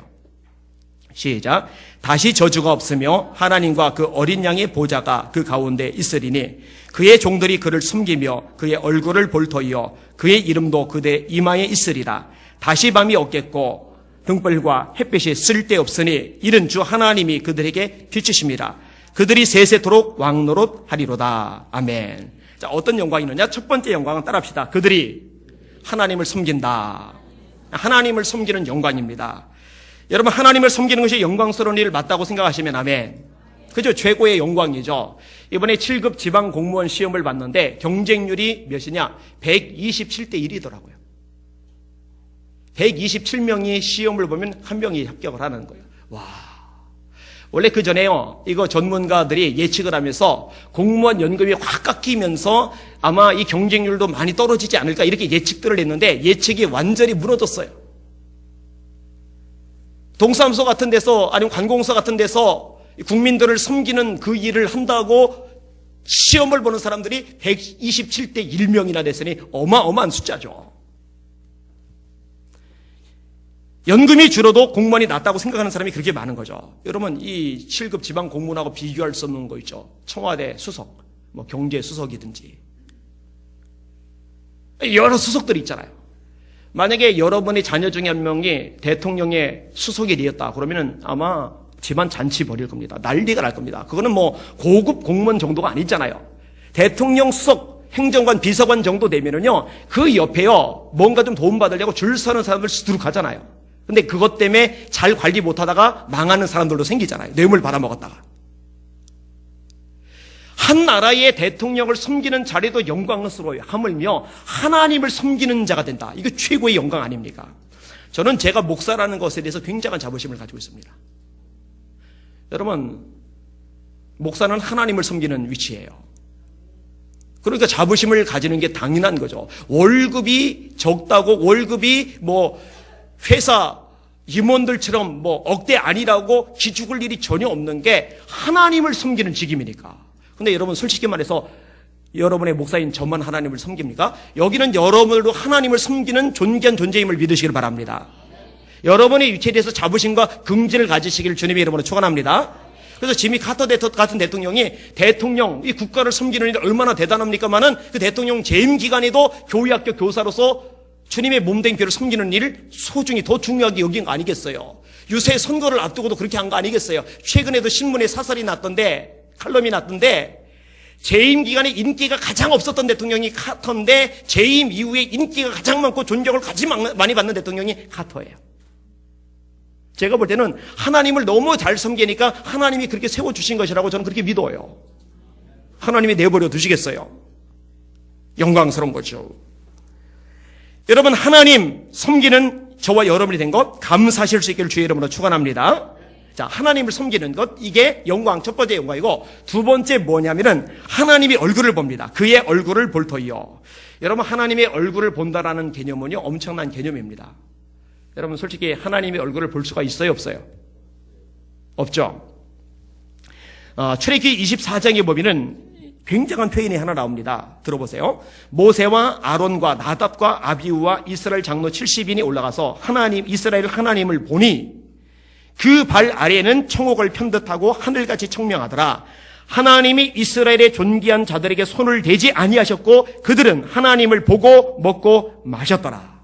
[SPEAKER 1] 시작. 다시 저주가 없으며 하나님과 그 어린 양의 보좌가 그 가운데 있으리니 그의 종들이 그를 숨기며 그의 얼굴을 볼 터이요 그의 이름도 그대 이마에 있으리라. 다시 밤이 없겠고 등불과 햇빛이 쓸데없으니 이른 주 하나님이 그들에게 비추심이라. 그들이 세세토록 왕노릇 하리로다. 아멘. 자, 어떤 영광이 있느냐? 첫 번째 영광은 따라합시다. 그들이 하나님을 섬긴다. 하나님을 섬기는 영광입니다. 여러분, 하나님을 섬기는 것이 영광스러운 일 맞다고 생각하시면 아멘. 그죠? 최고의 영광이죠. 이번에 7급 지방 공무원 시험을 봤는데 경쟁률이 몇이냐? 127대 1이더라고요. 127명이 시험을 보면 한 명이 합격을 하는 거예요. 와. 원래 그 전에요, 이거 전문가들이 예측을 하면서 공무원 연금이 확 깎이면서 아마 이 경쟁률도 많이 떨어지지 않을까 이렇게 예측들을 했는데 예측이 완전히 무너졌어요. 동사무소 같은 데서 아니면 관공서 같은 데서 국민들을 섬기는 그 일을 한다고 시험을 보는 사람들이 127대 1명이나 됐으니 어마어마한 숫자죠. 연금이 줄어도 공무원이 낫다고 생각하는 사람이 그렇게 많은 거죠. 여러분, 이 7급 지방 공무원하고 비교할 수 없는 거 있죠. 청와대 수석, 뭐 경제 수석이든지 여러 수석들이 있잖아요. 만약에 여러분의 자녀 중에 한 명이 대통령의 수석이 되었다 그러면은 아마 집안 잔치 벌일 겁니다. 난리가 날 겁니다. 그거는 뭐 고급 공무원 정도가 아니잖아요. 대통령 수석, 행정관, 비서관 정도 되면은요, 그 옆에요, 뭔가 좀 도움받으려고 줄 서는 사람들 수두룩 하잖아요. 근데 그것 때문에 잘 관리 못하다가 망하는 사람들도 생기잖아요. 뇌물 받아먹었다가. 한 나라의 대통령을 섬기는 자리도 영광스러워요. 하물며 하나님을 섬기는 자가 된다. 이거 최고의 영광 아닙니까? 저는 제가 목사라는 것에 대해서 굉장한 자부심을 가지고 있습니다. 여러분, 목사는 하나님을 섬기는 위치예요. 그러니까 자부심을 가지는 게 당연한 거죠. 월급이 적다고 월급이 회사 임원들처럼 억대 아니라고 기죽을 일이 전혀 없는 게 하나님을 섬기는 직임이니까. 근데 여러분, 솔직히 말해서 여러분의 목사인 저만 하나님을 섬깁니까? 여기는 여러분도 하나님을 섬기는 존귀한 존재임을 믿으시길 바랍니다. 여러분의 위치에 대해서 자부심과 긍지를 가지시기를 주님의 이름으로 축원합니다. 그래서 지미 카터 같은 대통령이 이 국가를 섬기는 일이 얼마나 대단합니까만은 그 대통령 재임 기간에도 교회학교 교사로서 주님의 몸된 교회를 섬기는 일을 소중히 더 중요하게 여긴 거 아니겠어요? 유세 선거를 앞두고도 그렇게 한 거 아니겠어요? 최근에도 신문에 사설이 났던데, 칼럼이 났던데, 재임 기간에 인기가 가장 없었던 대통령이 카터인데 재임 이후에 인기가 가장 많고 존경을 가장 많이 받는 대통령이 카터예요. 제가 볼 때는 하나님을 너무 잘 섬기니까 하나님이 그렇게 세워주신 것이라고 저는 그렇게 믿어요. 하나님이 내버려 두시겠어요? 영광스러운 거죠. 여러분, 하나님 섬기는 저와 여러분이 된 것 감사하실 수 있기를 주의 이름으로 축원합니다. 자, 하나님을 섬기는 것, 이게 영광, 첫 번째 영광이고, 두 번째 뭐냐면은 하나님의 얼굴을 봅니다. 그의 얼굴을 볼 터이요. 여러분, 하나님의 얼굴을 본다라는 개념은요, 엄청난 개념입니다. 여러분, 솔직히 하나님의 얼굴을 볼 수가 있어요, 없어요? 없죠. 출애굽기 24장에 보면은 굉장한 표현이 하나 나옵니다. 들어보세요. 모세와 아론과 나답과 아비후와 이스라엘 장로 70인이 올라가서 이스라엘 하나님을 보니 그 발 아래에는 청옥을 편듯하고 하늘같이 청명하더라. 하나님이 이스라엘의 존귀한 자들에게 손을 대지 아니하셨고 그들은 하나님을 보고 먹고 마셨더라.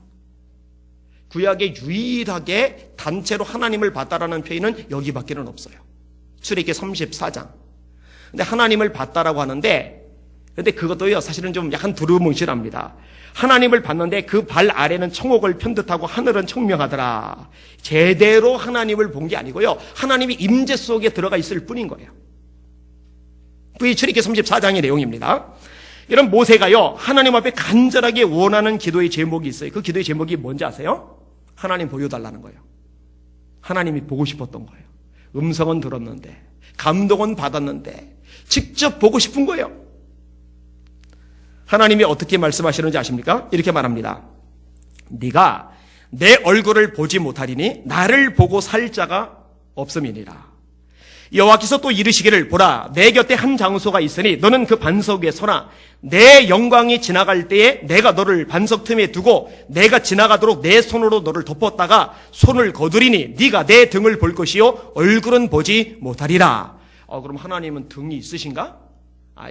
[SPEAKER 1] 구약에 유일하게 단체로 하나님을 봤다라는 표현은 여기밖에는 없어요. 출애굽기 34장. 근데 하나님을 봤다라고 하는데, 근데 그것도요, 사실은 좀 약간 두루뭉실합니다. 하나님을 봤는데 그 발 아래는 청옥을 편듯하고 하늘은 청명하더라. 제대로 하나님을 본 게 아니고요, 하나님이 임재 속에 들어가 있을 뿐인 거예요. 그게 출애굽기 34장의 내용입니다. 이런 모세가요, 하나님 앞에 간절하게 원하는 기도의 제목이 있어요. 그 기도의 제목이 뭔지 아세요? 하나님 보여달라는 거예요. 하나님이 보고 싶었던 거예요. 음성은 들었는데, 감동은 받았는데, 직접 보고 싶은 거예요. 하나님이 어떻게 말씀하시는지 아십니까? 이렇게 말합니다. 네가 내 얼굴을 보지 못하리니 나를 보고 살 자가 없음이니라. 여호와께서 또 이르시기를, 보라, 내 곁에 한 장소가 있으니 너는 그 반석 위에 서라. 내 영광이 지나갈 때에 내가 너를 반석 틈에 두고 내가 지나가도록 내 손으로 너를 덮었다가 손을 거두리니 네가 내 등을 볼 것이요 얼굴은 보지 못하리라. 그럼 하나님은 등이 있으신가?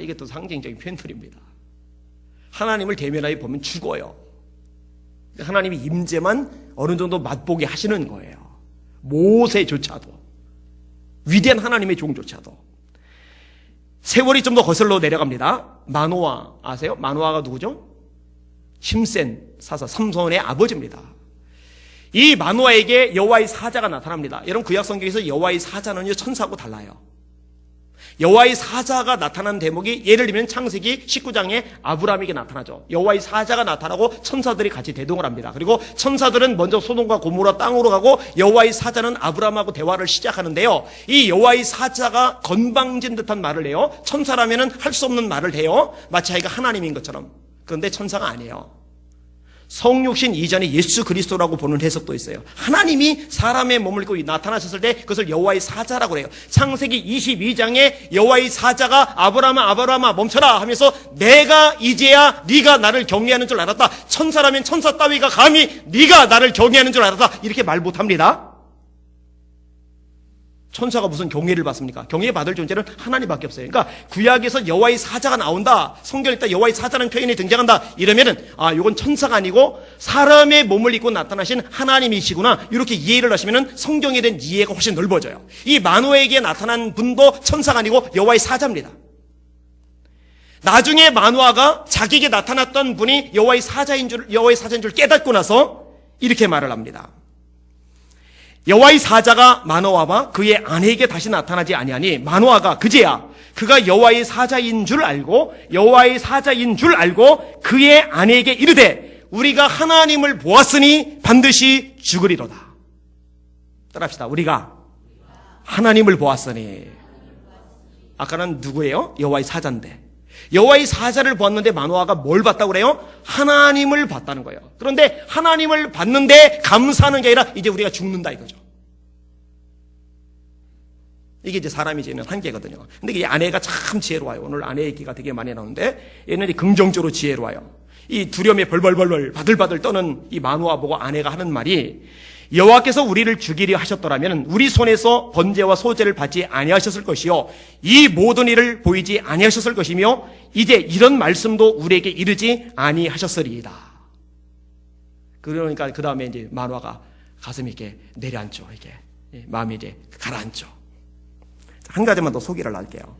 [SPEAKER 1] 이게 또 상징적인 표현들입니다. 하나님을 대면하여 보면 죽어요. 하나님이 임재만 어느 정도 맛보게 하시는 거예요. 모세조차도, 위대한 하나님의 종조차도. 세월이 좀 더 거슬러 내려갑니다. 마노아 아세요? 마노아가 누구죠? 힘센 사사 삼손의 아버지입니다. 이 마노아에게 여호와의 사자가 나타납니다. 여러분, 구약 성경에서 여호와의 사자는요, 천사하고 달라요. 여호와의 사자가 나타난 대목이, 예를 들면 창세기 19장에 아브라함에게 나타나죠. 여호와의 사자가 나타나고 천사들이 같이 대동을 합니다. 그리고 천사들은 먼저 소돔과 고모라 땅으로 가고 여호와의 사자는 아브라함하고 대화를 시작하는데요, 이 여호와의 사자가 건방진 듯한 말을 해요. 천사라면은 할 수 없는 말을 해요. 마치 자기가 하나님인 것처럼. 그런데 천사가 아니에요. 성육신 이전에 예수 그리스도라고 보는 해석도 있어요. 하나님이 사람의 몸을 입고 나타나셨을 때 그것을 여호와의 사자라고 해요. 창세기 22장에 여호와의 사자가 아브라함아 멈춰라 하면서, 내가 이제야 네가 나를 경외하는 줄 알았다. 천사라면 천사 따위가 감히 네가 나를 경외하는 줄 알았다, 이렇게 말 못합니다. 천사가 무슨 경외를 받습니까? 경외받을 존재는 하나님밖에 없어요. 그러니까 구약에서 여호와의 사자가 나온다, 성경에 있다 여호와의 사자라는 표현이 등장한다 이러면은, 이건 천사가 아니고 사람의 몸을 입고 나타나신 하나님이시구나, 이렇게 이해를 하시면은 성경에 대한 이해가 훨씬 넓어져요. 이 마노아에게 나타난 분도 천사가 아니고 여호와의 사자입니다. 나중에 마노아가 자기에게 나타났던 분이 여호와의 사자인 줄 깨닫고 나서 이렇게 말을 합니다. 여호와의 사자가 마노아와 그의 아내에게 다시 나타나지 아니하니 마노아가 그제야 그가 여호와의 사자인 줄 알고 그의 아내에게 이르되 우리가 하나님을 보았으니 반드시 죽으리로다. 따라합시다. 우리가 하나님을 보았으니. 아까는 누구예요? 여호와의 사자인데. 여호와의 사자를 보았는데 마노아가 뭘 봤다고 그래요? 하나님을 봤다는 거예요. 그런데 하나님을 봤는데 감사하는 게 아니라 이제 우리가 죽는다 이거죠. 이게 이제 사람이 지는 한계거든요. 근데 이 아내가 참 지혜로워요. 오늘 아내 얘기가 되게 많이 나오는데 얘는 긍정적으로 지혜로워요. 이 두려움에 벌벌벌벌 바들바들 떠는 이 마노아 보고 아내가 하는 말이 여호와께서 우리를 죽이려 하셨더라면 우리 손에서 번제와 소제를 받지 아니하셨을 것이요 이 모든 일을 보이지 아니하셨을 것이며 이제 이런 말씀도 우리에게 이르지 아니하셨으리이다. 그러니까 그 다음에 이제 마노아가 가슴이 이렇게 내려앉죠. 이게 마음이 이제 가라앉죠. 한 가지만 더 소개를 할게요.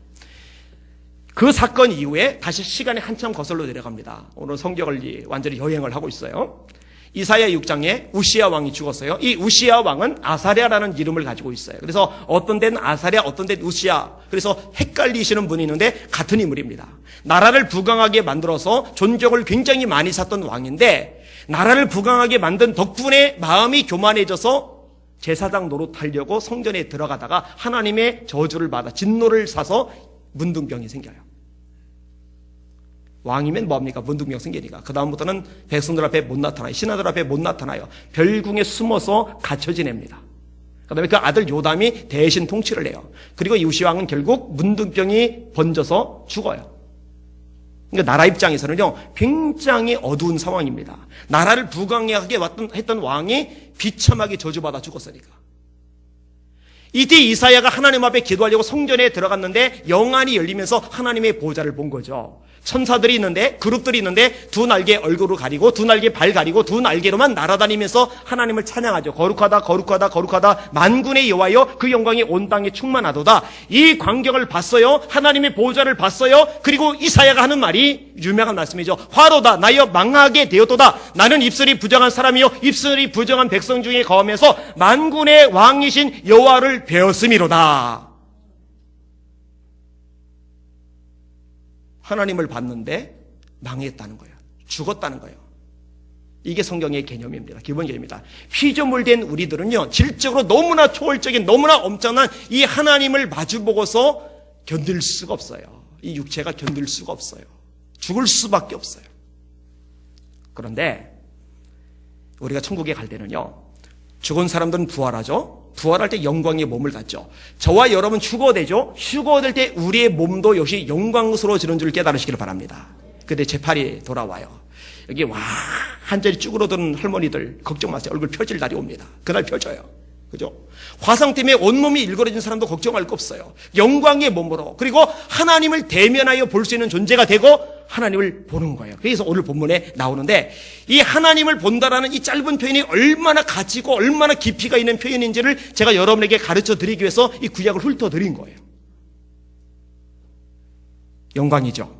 [SPEAKER 1] 그 사건 이후에 다시 시간이 한참 거슬러 내려갑니다. 오늘 성경을 완전히 여행을 하고 있어요. 이사야 6장에 우시야 왕이 죽었어요. 이 우시야 왕은 아사랴라는 이름을 가지고 있어요. 그래서 어떤 데는 아사랴, 어떤 데는 우시야. 그래서 헷갈리시는 분이 있는데 같은 인물입니다. 나라를 부강하게 만들어서 존경을 굉장히 많이 샀던 왕인데 나라를 부강하게 만든 덕분에 마음이 교만해져서 제사장 노릇하려고 성전에 들어가다가 하나님의 저주를 받아 진노를 사서 문둥병이 생겨요. 왕이면 뭡니까? 문둥병 생기니까. 그 다음부터는 백성들 앞에 못 나타나요. 신하들 앞에 못 나타나요. 별궁에 숨어서 갇혀 지냅니다. 그 다음에 그 아들 요담이 대신 통치를 해요. 그리고 이우시 왕은 결국 문둥병이 번져서 죽어요. 그러니까 나라 입장에서는요 굉장히 어두운 상황입니다. 나라를 부강하게 했던 왕이 비참하게 저주받아 죽었으니까. 이때 이사야가 하나님 앞에 기도하려고 성전에 들어갔는데 영안이 열리면서 하나님의 보좌를 본 거죠. 천사들이 있는데 그룹들이 있는데 두 날개 얼굴을 가리고 두 날개 발 가리고 두 날개로만 날아다니면서 하나님을 찬양하죠. 거룩하다 거룩하다 거룩하다 만군의 여호와여 그 영광이 온 땅에 충만하도다. 이 광경을 봤어요. 하나님의 보좌를 봤어요. 그리고 이사야가 하는 말이 유명한 말씀이죠. 화로다 나여 망하게 되었도다. 나는 입술이 부정한 사람이요 입술이 부정한 백성 중에 거하면서 만군의 왕이신 여호와를 배웠음이로다. 하나님을 봤는데 망했다는 거예요. 죽었다는 거예요. 이게 성경의 개념입니다. 기본 개념입니다. 피조물된 우리들은요 질적으로 너무나 초월적인 너무나 엄청난 이 하나님을 마주보고서 견딜 수가 없어요. 이 육체가 견딜 수가 없어요. 죽을 수밖에 없어요. 그런데 우리가 천국에 갈 때는요 죽은 사람들은 부활하죠. 부활할 때 영광의 몸을 갖죠. 저와 여러분 휴거되죠. 휴거될 때 우리의 몸도 역시 영광스러워지는 줄 깨달으시기를 바랍니다. 그때 제8이 돌아와요. 여기 한자리 쭈그러드는 할머니들 걱정 마세요. 얼굴 펴질 날이 옵니다. 그날 펴져요. 그죠? 화상 때문에 온몸이 일그러진 사람도 걱정할 거 없어요. 영광의 몸으로 그리고 하나님을 대면하여 볼 수 있는 존재가 되고 하나님을 보는 거예요. 그래서 오늘 본문에 나오는데 이 하나님을 본다라는 이 짧은 표현이 얼마나 가치고 얼마나 깊이가 있는 표현인지를 제가 여러분에게 가르쳐 드리기 위해서 이 구약을 훑어드린 거예요. 영광이죠.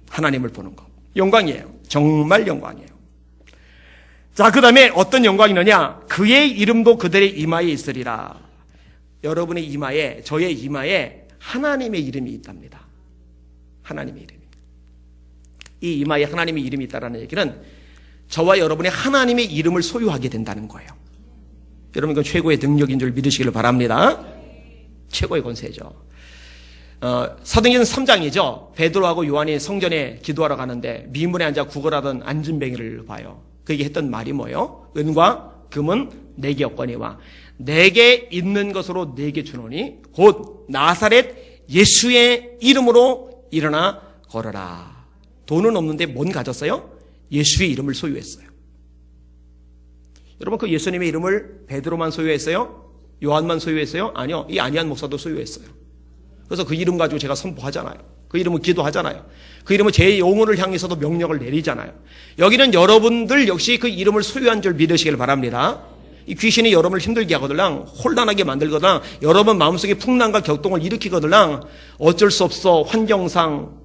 [SPEAKER 1] 하나님을 보는 거. 영광이에요. 정말 영광이에요. 자, 그 다음에 어떤 영광이느냐? 그의 이름도 그들의 이마에 있으리라. 여러분의 이마에, 저의 이마에 하나님의 이름이 있답니다. 하나님의 이름이. 이 이마에 하나님의 이름이 있다는 얘기는 저와 여러분의 하나님의 이름을 소유하게 된다는 거예요. 여러분 이건 최고의 능력인 줄 믿으시기를 바랍니다. 최고의 권세죠. 사도행전 3장이죠. 베드로하고 요한이 성전에 기도하러 가는데 미문에 앉아 구걸하던 안진뱅이를 봐요. 그에게 했던 말이 뭐예요? 은과 금은 내게 없거니와 내게 있는 것으로 내게 주노니 곧 나사렛 예수의 이름으로 일어나 걸어라. 돈은 없는데 뭔 가졌어요? 예수의 이름을 소유했어요. 여러분 그 예수님의 이름을 베드로만 소유했어요? 요한만 소유했어요? 아니요. 이 아니한 목사도 소유했어요. 그래서 그 이름 가지고 제가 선포하잖아요. 그 이름을 기도하잖아요. 그 이름은 제 영혼을 향해서도 명령을 내리잖아요. 여기는 여러분들 역시 그 이름을 소유한 줄 믿으시길 바랍니다. 이 귀신이 여러분을 힘들게 하거들랑 혼란하게 만들거든 여러분 마음속에 풍랑과 격동을 일으키거들랑 어쩔 수 없어 환경상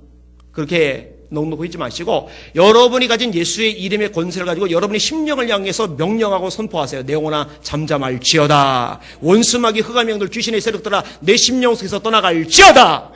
[SPEAKER 1] 그렇게 넉넉히 있지 마시고 여러분이 가진 예수의 이름의 권세를 가지고 여러분의 심령을 향해서 명령하고 선포하세요. 내 영혼아 잠잠할지어다. 원수마귀 흑암의 영들 귀신의 세력들아 내 심령 속에서 떠나갈지어다.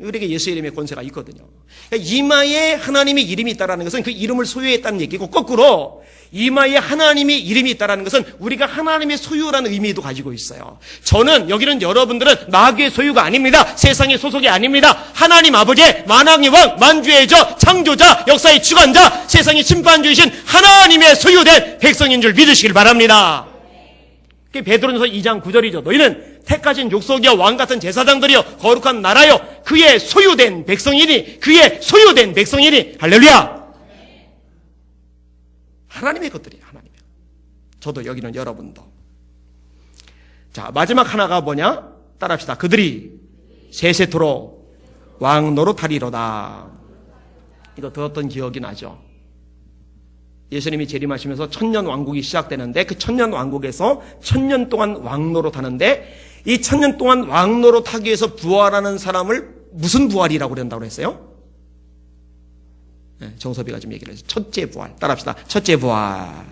[SPEAKER 1] 우리에게 예수 이름의 권세가 있거든요. 그러니까 이마에 하나님의 이름이 있다는 것은 그 이름을 소유했다는 얘기고, 거꾸로 이마에 하나님의 이름이 있다는 것은 우리가 하나님의 소유라는 의미도 가지고 있어요. 저는, 여기는 여러분들은 마귀의 소유가 아닙니다. 세상의 소속이 아닙니다. 하나님 아버지의 만왕의 왕, 만주의 저, 창조자, 역사의 주관자, 세상의 심판주이신 하나님의 소유된 백성인 줄 믿으시길 바랍니다. 그게 베드로전서 2장 9절이죠. 너희는 택하신 족속이여 왕같은 제사장들이여 거룩한 나라여 그의 소유된 백성이니, 그의 소유된 백성이니. 할렐루야. 하나님의 것들이에요. 하나님의. 저도 여기는 여러분도. 자, 마지막 하나가 뭐냐? 따라합시다. 그들이 세세토록 왕 노릇하리로다. 이거 들었던 기억이 나죠. 예수님이 재림하시면서 천년 왕국이 시작되는데, 그 천년 왕국에서 천년 동안 왕 노릇하는데, 이 천년 동안 왕 노릇하기 위해서 부활하는 사람을 무슨 부활이라고 그런다고 했어요? 네, 정섭이가 좀 얘기를 했어요. 첫째 부활. 따라합시다. 첫째 부활.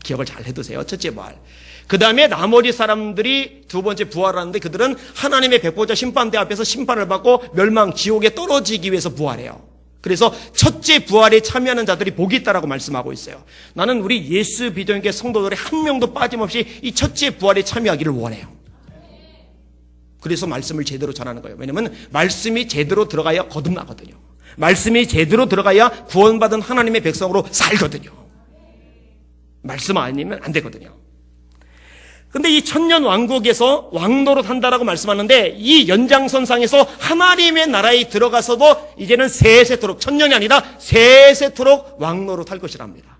[SPEAKER 1] 기억을 잘 해두세요. 첫째 부활. 그 다음에 나머지 사람들이 두 번째 부활하는데, 그들은 하나님의 백보자 심판대 앞에서 심판을 받고 멸망, 지옥에 떨어지기 위해서 부활해요. 그래서 첫째 부활에 참여하는 자들이 복이 있다라고 말씀하고 있어요. 나는 우리 예수 비전교회 성도들이 한 명도 빠짐없이 이 첫째 부활에 참여하기를 원해요. 그래서 말씀을 제대로 전하는 거예요. 왜냐하면 말씀이 제대로 들어가야 거듭나거든요. 말씀이 제대로 들어가야 구원받은 하나님의 백성으로 살거든요. 말씀 아니면 안 되거든요. 근데 이 천년 왕국에서 왕노릇 한다라고 말씀하는데, 이 연장선상에서 하나님의 나라에 들어가서도 이제는 세세토록, 천년이 아니라 세세토록 왕노릇 할 것이랍니다.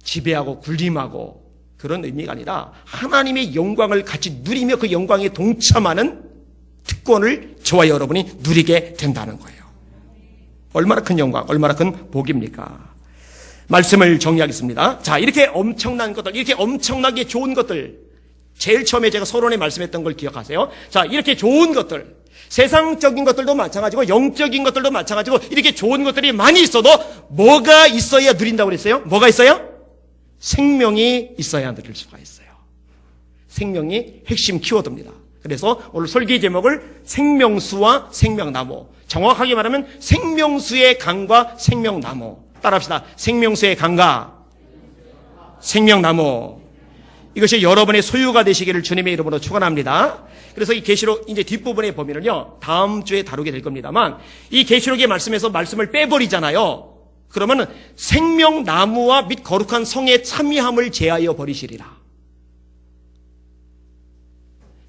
[SPEAKER 1] 지배하고 군림하고 그런 의미가 아니라 하나님의 영광을 같이 누리며 그 영광에 동참하는 특권을 저와 여러분이 누리게 된다는 거예요. 얼마나 큰 영광, 얼마나 큰 복입니까? 말씀을 정리하겠습니다. 자, 이렇게 엄청난 것들, 이렇게 엄청나게 좋은 것들, 제일 처음에 제가 서론에 말씀했던 걸 기억하세요. 자, 이렇게 좋은 것들, 세상적인 것들도 마찬가지고 영적인 것들도 마찬가지고 이렇게 좋은 것들이 많이 있어도 뭐가 있어야 누린다고 그랬어요? 뭐가 있어요? 생명이 있어야 누릴 수가 있어요. 생명이 핵심 키워드입니다. 그래서 오늘 설계 제목을 생명수와 생명나무, 정확하게 말하면 생명수의 강과 생명나무. 따라합시다. 생명수의 강과 생명나무. 이것이 여러분의 소유가 되시기를 주님의 이름으로 축원합니다. 그래서 이 계시록 이제 뒷부분에 보면은요, 다음 주에 다루게 될 겁니다만, 이 계시록의 말씀에서 말씀을 빼버리잖아요. 그러면은 생명나무와 및 거룩한 성의 참여함을 제하여 버리시리라.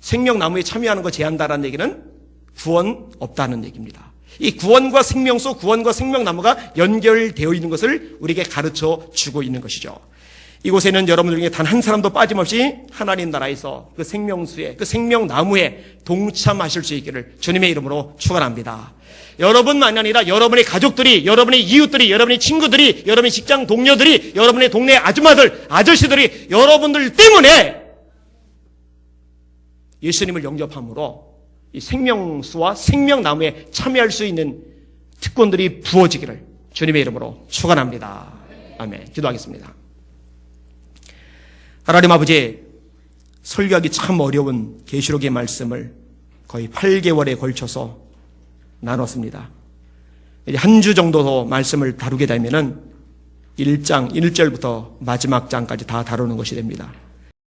[SPEAKER 1] 생명나무에 참여하는 거 제한다라는 얘기는 구원 없다는 얘기입니다. 이 구원과 생명수, 구원과 생명나무가 연결되어 있는 것을 우리에게 가르쳐 주고 있는 것이죠. 이곳에는 여러분들 중에 단 한 사람도 빠짐없이 하나님 나라에서 그 생명수에, 그 생명나무에 동참하실 수 있기를 주님의 이름으로 축원합니다. 여러분만이 아니라 여러분의 가족들이, 여러분의 이웃들이, 여러분의 친구들이, 여러분의 직장 동료들이, 여러분의 동네 아줌마들, 아저씨들이 여러분들 때문에 예수님을 영접함으로 이 생명수와 생명나무에 참여할 수 있는 특권들이 부어지기를 주님의 이름으로 축원합니다. 아멘. 기도하겠습니다. 하나님 아버지, 설교하기 참 어려운 계시록의 말씀을 거의 8개월에 걸쳐서 나눴습니다. 이제 한 주 정도 더 말씀을 다루게 되면은 1장 1절부터 마지막 장까지 다 다루는 것이 됩니다.